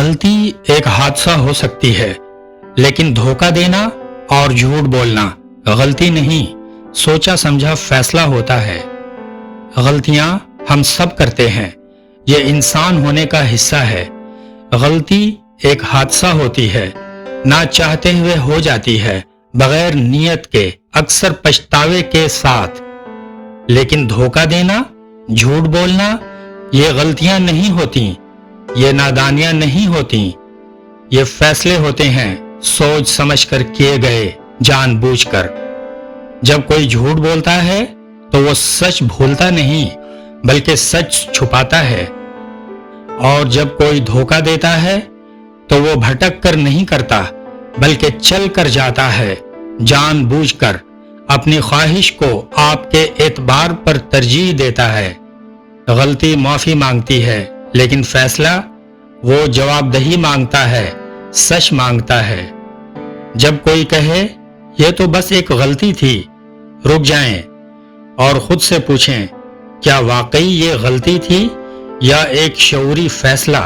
غلطی ایک حادثہ ہو سکتی ہے، لیکن دھوکہ دینا اور جھوٹ بولنا غلطی نہیں، سوچا سمجھا فیصلہ ہوتا ہے۔ غلطیاں ہم سب کرتے ہیں، یہ انسان ہونے کا حصہ ہے۔ غلطی ایک حادثہ ہوتی ہے، نہ چاہتے ہوئے ہو جاتی ہے، بغیر نیت کے، اکثر پچھتاوے کے ساتھ۔ لیکن دھوکہ دینا، جھوٹ بولنا، یہ غلطیاں نہیں ہوتیں، یہ نادانیاں نہیں ہوتیں، یہ فیصلے ہوتے ہیں سوچ سمجھ کر کیے گئے، جان بوجھ کر۔ جب کوئی جھوٹ بولتا ہے تو وہ سچ بھولتا نہیں بلکہ سچ چھپاتا ہے، اور جب کوئی دھوکہ دیتا ہے تو وہ بھٹک کر نہیں کرتا بلکہ چل کر جاتا ہے، جان بوجھ کر اپنی خواہش کو آپ کے اعتبار پر ترجیح دیتا ہے۔ غلطی معافی مانگتی ہے، لیکن فیصلہ وہ جواب دہی مانگتا ہے، سچ مانگتا ہے۔ جب کوئی کہے یہ تو بس ایک غلطی تھی، رک جائیں اور خود سے پوچھیں کیا واقعی یہ غلطی تھی یا ایک شعوری فیصلہ؟